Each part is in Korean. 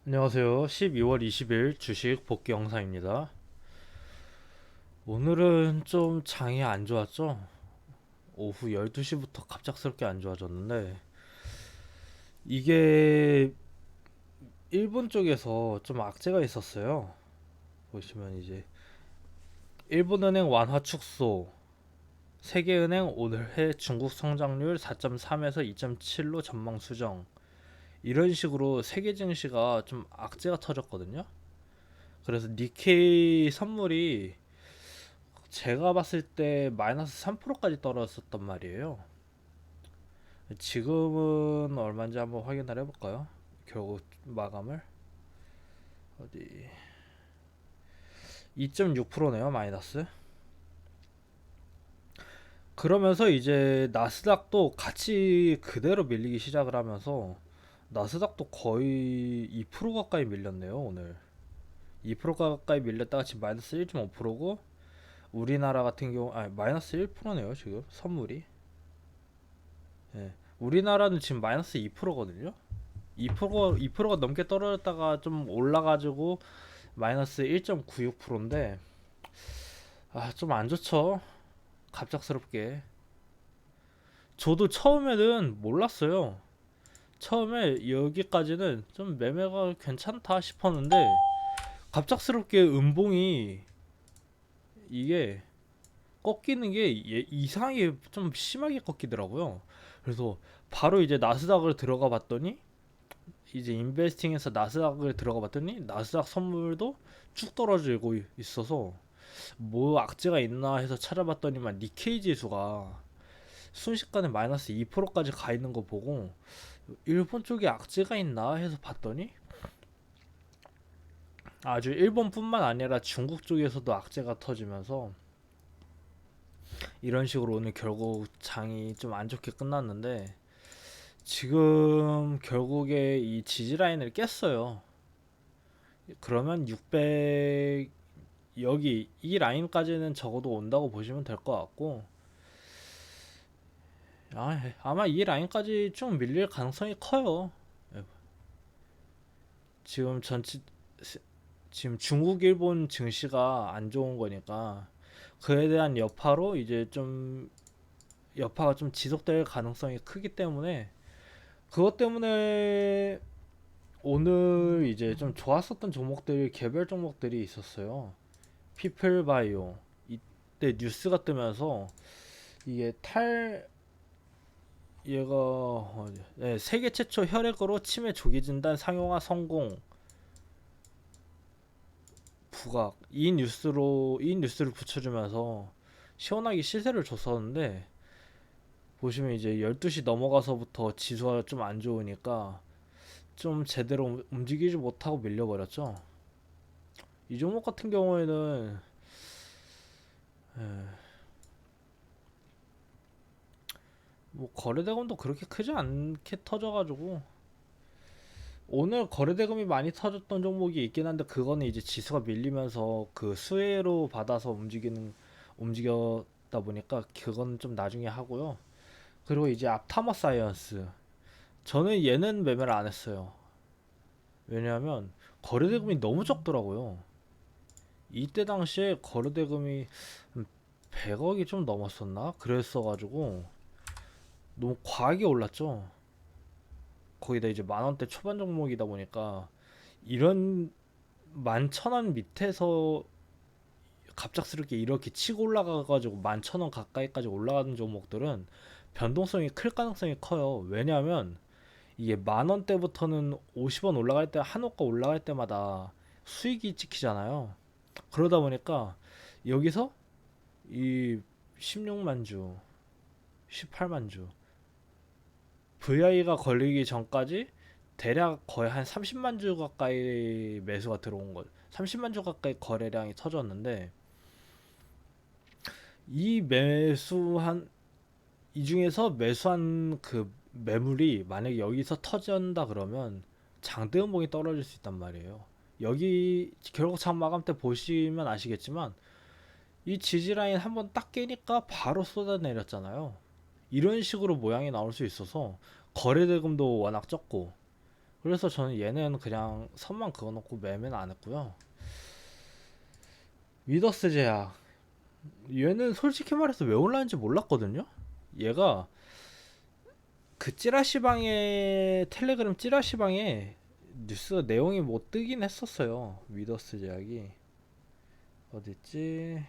안녕하세요. 12월 20일 주식 복귀 영상입니다. 오늘은 좀 장이 안 좋았죠? 오후 12시부터 갑작스럽게 안 좋아졌는데, 이게 일본 쪽에서 좀 악재가 있었어요. 보시면 이제 일본은행 완화 축소, 세계은행 올해 중국 성장률 4.3에서 2.7로 전망 수정. 이런 식으로 세계 증시가 좀 악재가 터졌거든요. 그래서 니케이 선물이 제가 봤을 때 마이너스 3%까지 떨어졌었단 말이에요. 지금은 얼마인지 한번 확인을 해볼까요? 결국 마감을 어디 2.6%네요, 마이너스. 그러면서 이제 나스닥도 같이 그대로 밀리기 시작을 하면서 나스닥도 거의 2% 가까이 밀렸네요, 오늘. 2% 가까이 밀렸다가 지금 마이너스 1.5%고, 우리나라 같은 경우 마이너스 1%네요, 지금 선물이. 예. 우리나라는 지금 마이너스 2%거든요. 2%가 넘게 떨어졌다가 좀 올라가지고 마이너스 1.96%인데 좀 안 좋죠. 갑작스럽게. 저도 처음에는 몰랐어요. 처음에 여기까지는 좀 매매가 괜찮다 싶었는데 갑작스럽게 음봉이 이게 꺾이는 게 이상하게 좀 심하게 꺾이더라고요. 그래서 바로 이제 나스닥을 들어가 봤더니 이제 인베스팅에서 나스닥을 들어가 봤더니 나스닥 선물도 쭉 떨어지고 있어서 뭐 악재가 있나 해서 찾아봤더니만 니케이 지수가 순식간에 마이너스 2%까지 가 있는 거 보고 일본 쪽에 악재가 있나 해서 봤더니 아주 일본뿐만 아니라 중국 쪽에서도 악재가 터지면서 이런 식으로 오늘 결국 장이 좀 안 좋게 끝났는데 지금 결국에 이 지지 라인을 깼어요. 그러면 600 여기 이 라인까지는 적어도 온다고 보시면 될 것 같고 아마 이 라인까지 좀 밀릴 가능성이 커요. 지금 전체 지금 중국 일본 증시가 안 좋은 거니까 그에 대한 여파로 이제 좀 여파가 좀 지속될 가능성이 크기 때문에 그것 때문에 오늘 이제 좀 좋았었던 종목들이 개별 종목들이 있었어요. 피플바이오 이때 뉴스가 뜨면서 이게 세계 최초 혈액으로 치매 조기 진단 상용화 성공 부각 이 뉴스를 붙여주면서 시원하게 시세를 줬었는데 보시면 이제 12시 넘어가서부터 지수가 좀 안 좋으니까 좀 제대로 움직이지 못하고 밀려버렸죠. 이 종목 같은 경우에는 뭐 거래대금도 그렇게 크지 않게 터져가지고 오늘 거래대금이 많이 터졌던 종목이 있긴 한데 그거는 이제 지수가 밀리면서 그 수혜로 받아서 움직였다 보니까 그건 좀 나중에 하고요. 그리고 이제 앞타머 사이언스 저는 얘는 매매를 안 했어요. 왜냐하면 거래대금이 너무 적더라고요. 이때 당시에 거래대금이 100억이 좀 넘었었나? 그랬어가지고 너무 과하게 올랐죠. 거기다 이제 만원대 초반 종목이다 보니까 이런 11,000원 밑에서 갑작스럽게 이렇게 치고 올라가가지고 11,000원 가까이까지 올라가는 종목들은 변동성이 클 가능성이 커요. 왜냐하면 이게 만원대부터는 50원 올라갈 때 한 호가 올라갈 때마다 수익이 찍히잖아요. 그러다 보니까 여기서 이 16만 주, 18만 주 VI가 걸리기 전까지 대략 거의 한 30만 주 가까이 매수가 들어온 거 30만 주 가까이 거래량이 터졌는데 이 매수한 이 중에서 매수한 그 매물이 만약에 여기서 터진다 그러면 장대음봉이 떨어질 수 있단 말이에요. 여기 결국 장 마감 때 보시면 아시겠지만 이 지지라인 한번 딱 깨니까 바로 쏟아내렸잖아요. 이런 식으로 모양이 나올 수 있어서 거래대금도 워낙 적고 그래서 저는 얘는 그냥 선만 그어놓고 매매는 안 했고요. 위더스 제약, 얘는 솔직히 말해서 왜 올라는지 몰랐거든요. 얘가 그 찌라시방에, 텔레그램 찌라시방에 뉴스 내용이 뭐 뜨긴 했었어요. 위더스 제약이 어딨지?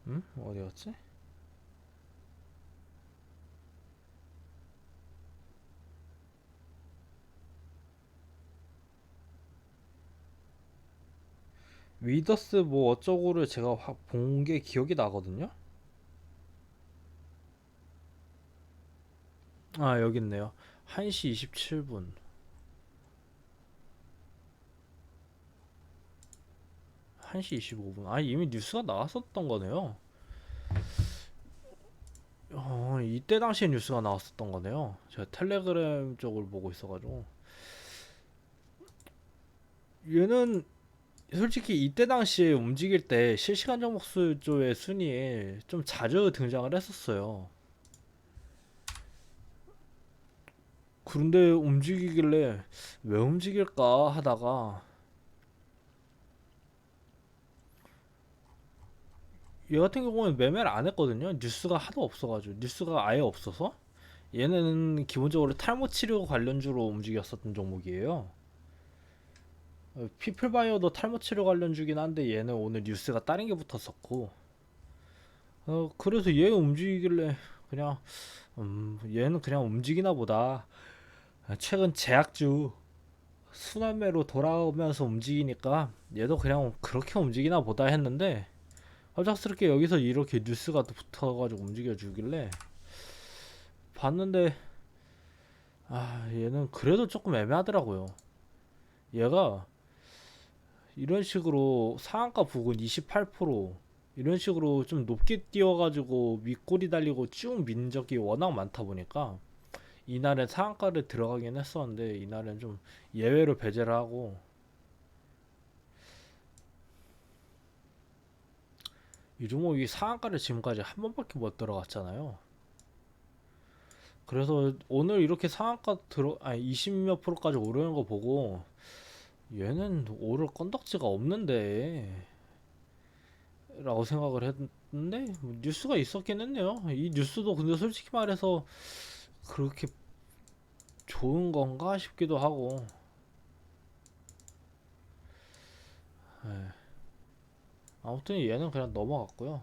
네. 어디였지? 위더스 뭐 어쩌고를 제가 본 게 기억이 나거든요. 아, 여기 있네요. 1시 27분. 1시 25분. 아, 이미 뉴스가 나왔었던 거네요. 이때 당시에 뉴스가 나왔었던 거네요. 제가 텔레그램 쪽을 보고 있어가지고. 얘는 솔직히 이때 당시에 움직일 때 실시간 종목수 쪽의 순위에 좀 자주 등장을 했었어요. 그런데 움직이길래 왜 움직일까 하다가 얘 같은 경우는 매매를 안 했거든요. 뉴스가 하도 없어가지고 뉴스가 아예 없어서 얘는 기본적으로 탈모 치료 관련주로 움직였었던 종목이에요. 피플바이오도 탈모 치료 관련주긴 한데 얘는 오늘 뉴스가 다른 게 붙었었고 그래서 얘 움직이길래 그냥 얘는 그냥 움직이나 보다. 최근 제약주 순환매로 돌아오면서 움직이니까 얘도 그냥 그렇게 움직이나 보다 했는데 갑작스럽게 여기서 이렇게 뉴스가 또 붙어가지고 움직여주길래 봤는데 얘는 그래도 조금 애매하더라고요. 얘가 이런 식으로 상한가 부근 28% 이런 식으로 좀 높게 뛰어가지고 윗골이 달리고 쭉 민 적이 워낙 많다 보니까 이날은 상한가를 들어가긴 했었는데 이날은 좀 예외로 배제를 하고 이 종목이 상한가를 지금까지 한 번밖에 못 들어갔잖아요. 그래서 오늘 이렇게 상한가 들어 아니 20몇 프로까지 오르는 거 보고 얘는 오를 건덕지가 없는데 라고 생각을 했는데 뭐 뉴스가 있었긴 했네요. 이 뉴스도 근데 솔직히 말해서 그렇게 좋은 건가 싶기도 하고. 예. 아무튼 얘는 그냥 넘어갔고요.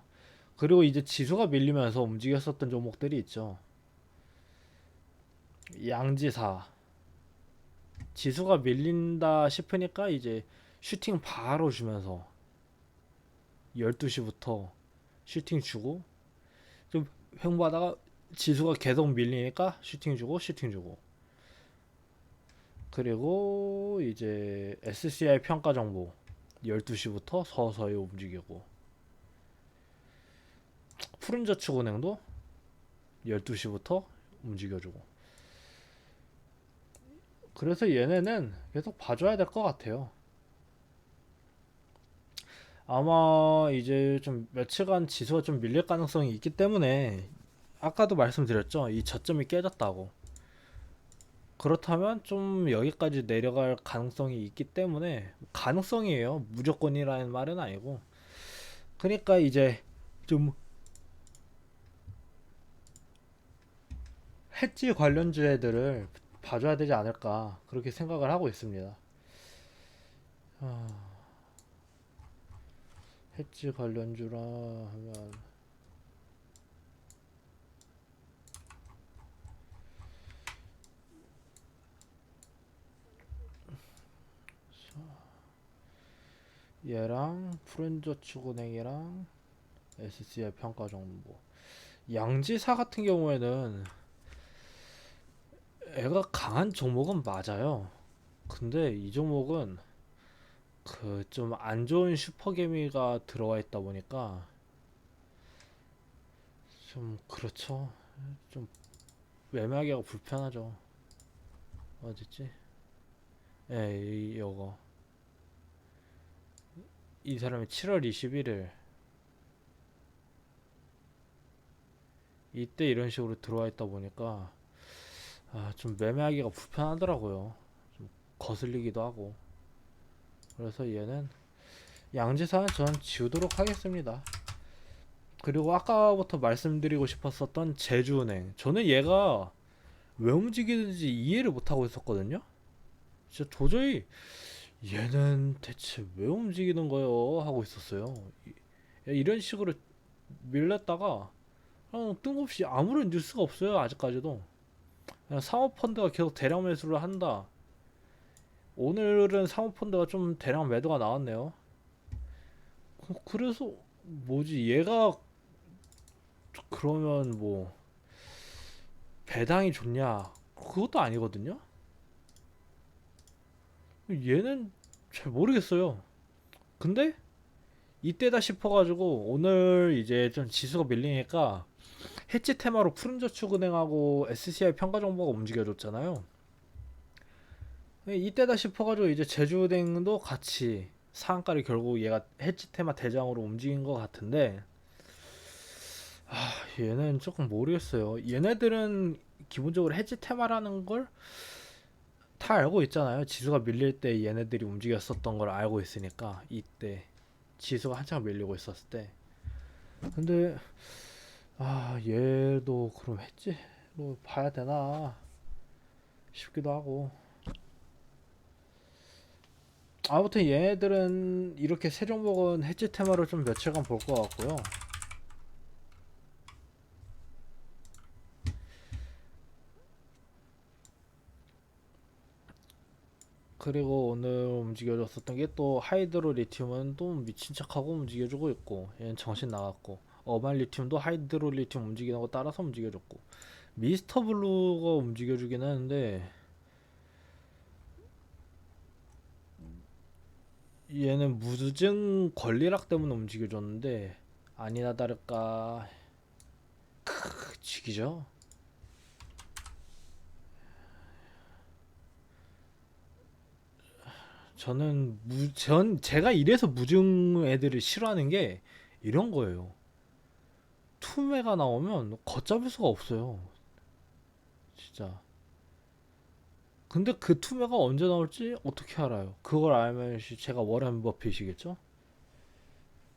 그리고 이제 지수가 밀리면서 움직였었던 종목들이 있죠. 양지사. 지수가 밀린다 싶으니까 이제 슈팅 바로 주면서 12시부터 슈팅 주고 좀 횡보하다가 지수가 계속 밀리니까 슈팅 주고 슈팅 주고 그리고 이제 SCI 평가 정보 12시부터 서서히 움직이고 푸른저축은행도 12시부터 움직여주고 그래서 얘네는 계속 봐줘야 될 것 같아요. 아마 이제 좀 며칠간 지수가 좀 밀릴 가능성이 있기 때문에 아까도 말씀드렸죠. 이 저점이 깨졌다고. 그렇다면 좀 여기까지 내려갈 가능성이 있기 때문에 가능성이에요. 무조건이라는 말은 아니고. 그러니까 이제 좀 해지 관련주 애들을 봐줘야 되지 않을까 그렇게 생각을 하고 있습니다. 아, 해지 관련주라 하면 얘랑 푸른저축은행이랑 SCI 평가정보 양지사 같은 경우에는 애가 강한 종목은 맞아요. 근데 이 종목은 그 좀 안 좋은 슈퍼개미가 들어와 있다 보니까 좀 그렇죠. 좀 매매하기가 불편하죠. 어딨지? 예, 요거. 이 사람이 7월 21일 이때 이런 식으로 들어와 있다 보니까 좀 매매하기가 불편하더라고요. 좀 거슬리기도 하고. 그래서 얘는 양지사는 전 지우도록 하겠습니다. 그리고 아까부터 말씀드리고 싶었었던 제주은행. 저는 얘가 왜 움직이는지 이해를 못하고 있었거든요. 진짜 도저히 얘는 대체 왜 움직이는 거요? 하고 있었어요. 이런 식으로 밀렸다가 그냥 뜬금없이 아무런 뉴스가 없어요. 아직까지도. 그냥 사모펀드가 계속 대량 매수를 한다. 오늘은 사모펀드가 좀 대량 매도가 나왔네요. 그래서 뭐지 얘가 그러면 뭐 배당이 좋냐? 그것도 아니거든요. 얘는 잘 모르겠어요. 근데 이때다 싶어가지고 오늘 이제 좀 지수가 밀리니까 해치 테마로 푸른저축은행하고 SCI 평가정보가 움직여줬잖아요. 이때다 싶어가지고 이제 제주은행도 같이 상한가를 결국 얘가 해치 테마 대장으로 움직인 것 같은데 얘는 조금 모르겠어요. 얘네들은 기본적으로 해치 테마라는 걸 다 알고 있잖아요. 지수가 밀릴 때 얘네들이 움직였었던 걸 알고 있으니까 이때 지수가 한창 밀리고 있었을 때. 근데 얘도 그럼 했지? 뭐 봐야 되나 싶기도 하고. 아무튼 얘네들은 이렇게 세 종목은 해지 테마로 좀 며칠간 볼 것 같고요. 그리고 오늘 움직여줬었던 게 또 하이드로 리튬은 또 미친 척하고 움직여주고 있고 얘는 정신 나갔고 어반 리튬도 하이드로 리튬 움직이는 거 따라서 움직여줬고 미스터 블루가 움직여주긴 하는데 얘는 무증 권리락 때문에 움직여줬는데 아니나 다를까 지기죠. 제가 이래서 무증 애들을 싫어하는 게 이런 거예요. 투매가 나오면 걷잡을 수가 없어요. 진짜. 근데 그 투매가 언제 나올지 어떻게 알아요? 그걸 알면 제가 워렌 버핏이겠죠?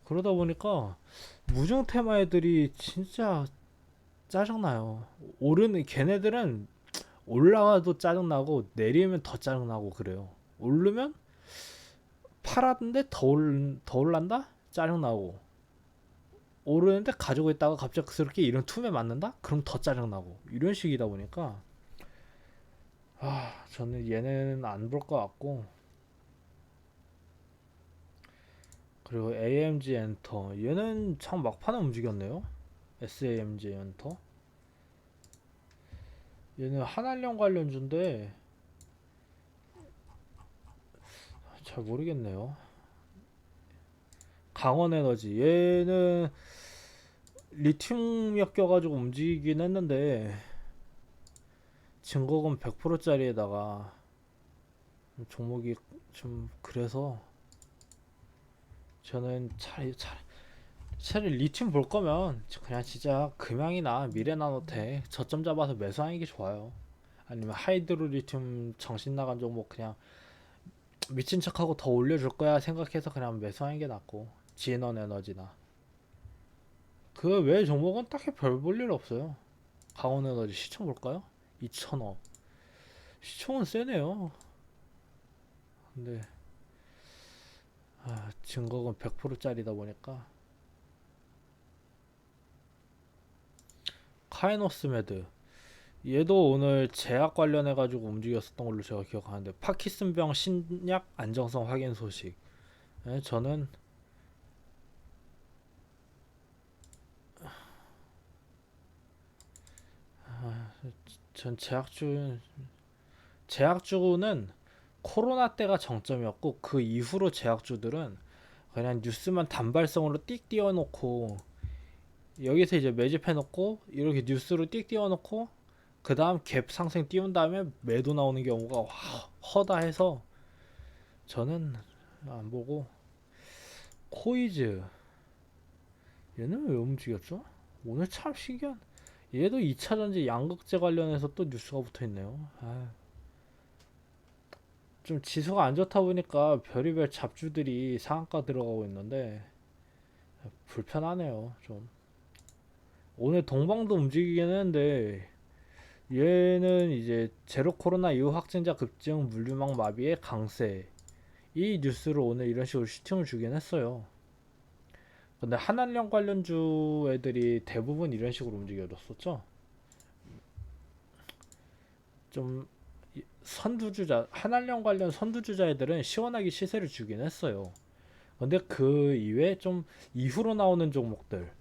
그러다 보니까 무증 테마 애들이 진짜 짜증나요. 오르는 걔네들은 올라와도 짜증나고 내리면 더 짜증나고 그래요. 오르면 팔았는데 더 올란다? 짜증나고 오르는데 가지고 있다가 갑작스럽게 이런 툼에 맞는다? 그럼 더 짜증나고 이런 식이다 보니까 저는 얘는 안 볼 것 같고. 그리고 AMG 엔터 얘는 참 막판에 움직였네요. SAMG 엔터 얘는 한한령 관련주인데 잘 모르겠네요. 강원에너지 얘는 리튬 엮여가지고 움직이긴 했는데 증거금 100%짜리에다가 종목이 좀 그래서 저는 차라리 리튬 볼 거면 그냥 진짜 금양이나 미래나노텍 저점 잡아서 매수하는 게 좋아요. 아니면 하이드로 리튬 정신 나간 종목 그냥 미친 척하고 더 올려줄 거야 생각해서 그냥 매수하는 게 낫고. 지앤원 에너지나 그 외 종목은 딱히 별 볼 일 없어요. 강원 에너지 시총 볼까요? 2천억. 시총은 세네요. 근데 증거금 100%짜리다 보니까. 카이노스메드 얘도 오늘 제약 관련해 가지고 움직였었던 걸로 제가 기억하는데 파키슨병 신약 안정성 확인 소식. 저는 전 제약주는 코로나 때가 정점이었고 그 이후로 제약주들은 그냥 뉴스만 단발성으로 띡 띄워놓고 여기서 이제 매집해놓고 이렇게 뉴스로 띡 띄워놓고 그 다음 갭 상승 띄운 다음에 매도 나오는 경우가 허다해서 저는 안 보고. 코이즈 얘는 왜 움직였죠? 오늘 참 신기한. 얘도 2차전지 양극재 관련해서 또 뉴스가 붙어있네요. 좀 지수가 안 좋다 보니까 별의별 잡주들이 상한가 들어가고 있는데 불편하네요 좀. 오늘 동방도 움직이긴 했는데 얘는 이제 제로 코로나 이후 확진자 급증 물류망 마비의 강세, 이 뉴스로 오늘 이런 식으로 슈팅을 주긴 했어요. 근데 한한령 관련주 애들이 대부분 이런 식으로 움직여줬었죠. 좀 선두주자, 한한령 관련 선두주자 애들은 시원하게 시세를 주긴 했어요. 근데 그 이외에 좀 이후로 나오는 종목들,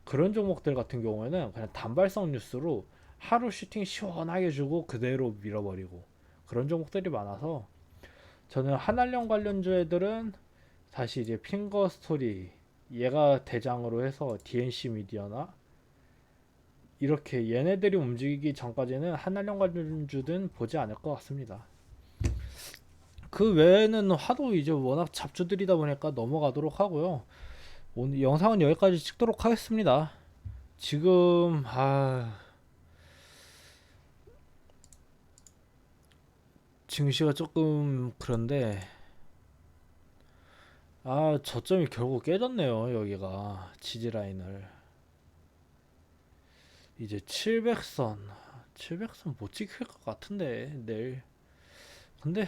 그런 종목들 같은 경우에는 그냥 단발성 뉴스로 하루 슈팅 시원하게 주고 그대로 밀어버리고 그런 종목들이 많아서 저는 한한령 관련주 애들은 다시 이제 핑거 스토리, 얘가 대장으로 해서 DNC 미디어나 이렇게 얘네들이 움직이기 전까지는 한한령 관련주든 보지 않을 것 같습니다. 그 외에는 하도 이제 워낙 잡주들이다 보니까 넘어가도록 하고요. 오늘 영상은 여기까지 찍도록 하겠습니다. 지금 증시가 조금 그런데 저점이 결국 깨졌네요. 여기가 지지라인을 이제 700선 못 지킬 것 같은데 내일. 근데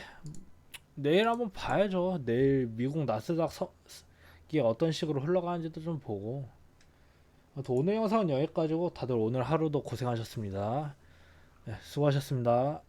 내일 한번 봐야죠. 내일 미국 나스닥이 어떤 식으로 흘러가는지도 좀 보고. 오늘 영상은 여기까지고 다들 오늘 하루도 고생하셨습니다. 네, 수고하셨습니다.